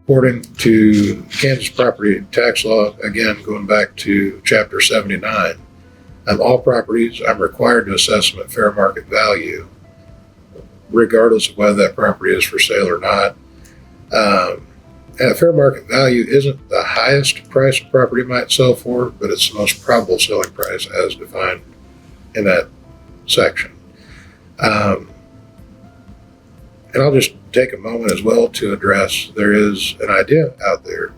According to Kansas property tax law, again, going back to Chapter 79, all properties I'm required to assess them at fair market value, regardless of whether that property is for sale or not. And fair market value isn't the highest price a property might sell for, but it's the most probable selling price as defined in that section. And I'll just take a moment as well to address, there is an idea out there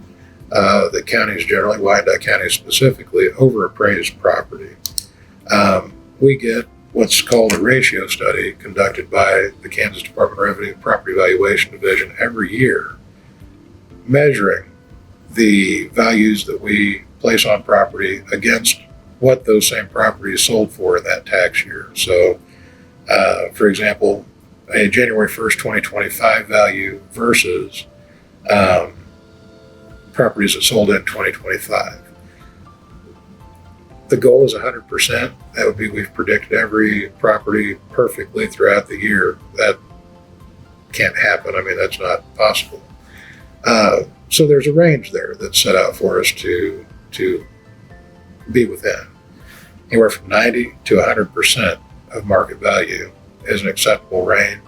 that counties generally, Wyandotte County specifically, overappraise property. We get what's called a ratio study conducted by the Kansas Department of Revenue Property Valuation Division every year, measuring the values that we place on property against what those same properties sold for in that tax year. So, for example, a January 1st, 2025 value versus properties that sold in 2025. The goal is 100%. That would be, we've predicted every property perfectly throughout the year. That can't happen. I mean, that's not possible. So there's a range there that's set out for us to be within. Anywhere from 90 to 100% of market value is an acceptable range.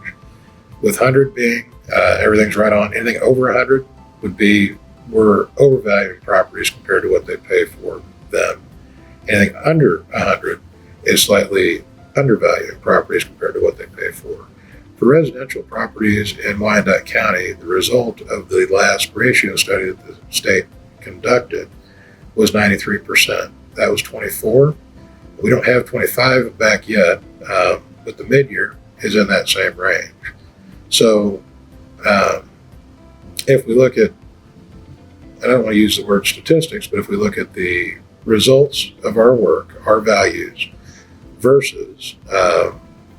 With 100 being everything's right on. Anything over 100 would be, we're overvaluing properties compared to what they pay for them. Anything under 100 is slightly undervaluing properties compared to what they pay for. For residential properties in Wyandotte County, the result of the last ratio study that the state conducted was 93%. That was 24. We don't have 25 back yet, but the mid-year is in that same range. So if we look at, I don't want to use the word statistics, but if we look at the results of our work, our values, versus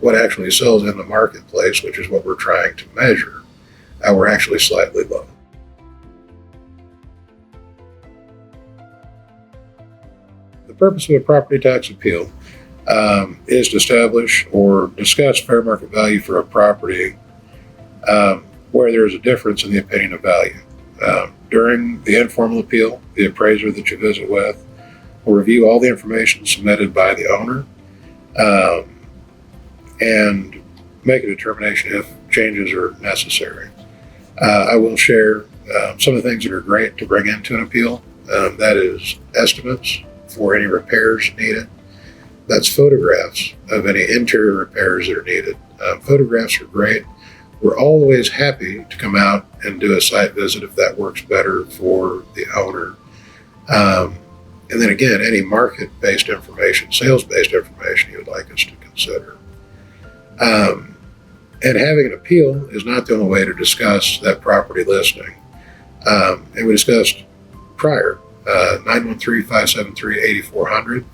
what actually sells in the marketplace, which is what we're trying to measure, we're actually slightly low. The purpose of a property tax appeal is to establish or discuss fair market value for a property where there is a difference in the opinion of value. During the informal appeal, the appraiser that you visit with will review all the information submitted by the owner and make a determination if changes are necessary. I will share some of the things that are great to bring into an appeal. That is estimates for any repairs needed. That's photographs of any interior repairs that are needed. Photographs are great. We're always happy to come out and do a site visit if that works better for the owner. And then again, any market-based information, sales-based information you would like us to consider. And having an appeal is not the only way to discuss that property listing. And we discussed prior, 913-573-8400.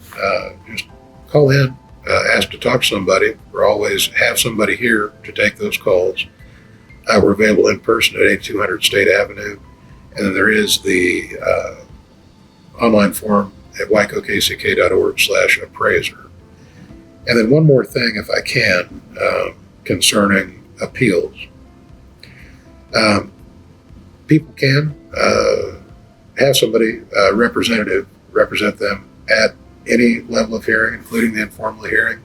Just call in, ask to talk to somebody. We'll always have somebody here to take those calls. We're available in person at 8200 State Avenue. And then there is the online form at wykokck.org/appraiser. And then one more thing, if I can, concerning appeals. People can have somebody, representative, represent them at any level of hearing, including the informal hearing.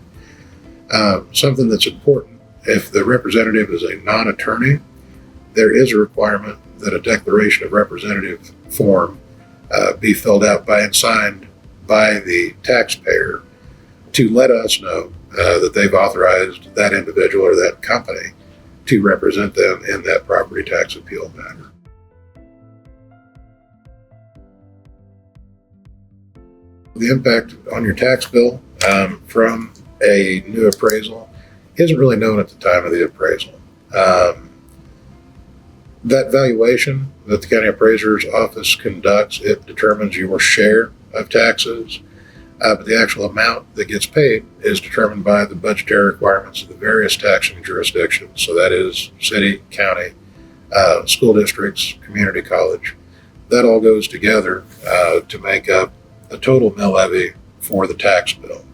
Something that's important, if the representative is a non-attorney, there is a requirement that a declaration of representative form be filled out by and signed by the taxpayer to let us know that they've authorized that individual or that company to represent them in that property tax appeal matter. The impact on your tax bill from a new appraisal isn't really known at the time of the appraisal. That valuation that the county appraiser's office conducts, it determines your share of taxes, but the actual amount that gets paid is determined by the budgetary requirements of the various taxing jurisdictions. So that is city, county, school districts, community college. That all goes together to make up the total mill levy for the tax bill.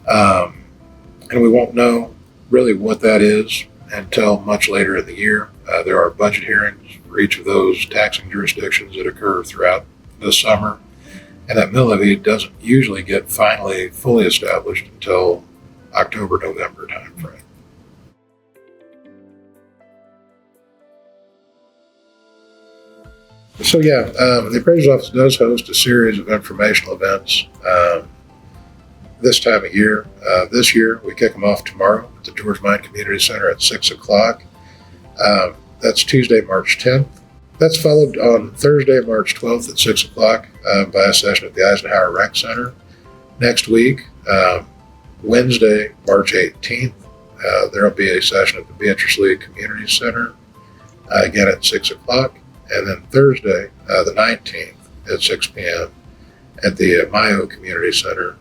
And we won't know really what that is until much later in the year. There are budget hearings for each of those taxing jurisdictions that occur throughout the summer. And that mill levy doesn't usually get finally fully established until October, November timeframe. So yeah, the Appraiser's Office does host a series of informational events this time of year. This year, we kick them off tomorrow at the George Mine Community Center at 6 o'clock. That's Tuesday, March 10th. That's followed on Thursday, March 12th at 6 o'clock by a session at the Eisenhower Rec Center. Next week, Wednesday, March 18th, there will be a session at the Beatrice Lee Community Center, again at 6 o'clock. And then Thursday, the 19th at 6 p.m. at the Mayo Community Center.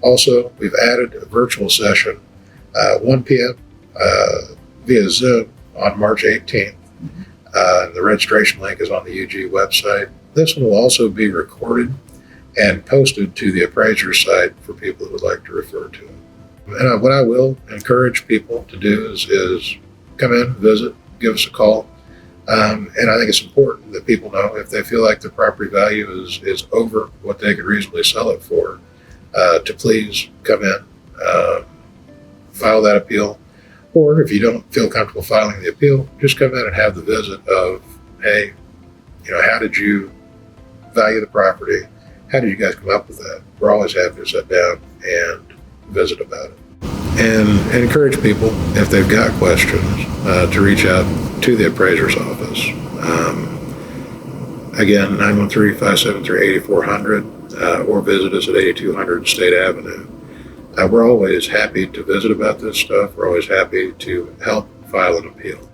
Also, we've added a virtual session, 1 p.m. Via Zoom on March 18th. The registration link is on the UG website. This one will also be recorded and posted to the Appraiser site for people who would like to refer to it. And what I will encourage people to do is come in, visit, give us a call. And I think it's important that people know if they feel like their property value is over what they could reasonably sell it for, to please come in, file that appeal. Or if you don't feel comfortable filing the appeal, just come in and have the visit of, hey, how did you value the property? How did you guys come up with that? We're always happy to sit down and visit about it. And encourage people, if they've got questions, to reach out to the Appraiser's Office. Again, 913-573-8400, or visit us at 8200 State Avenue. We're always happy to visit about this stuff. We're always happy to help file an appeal.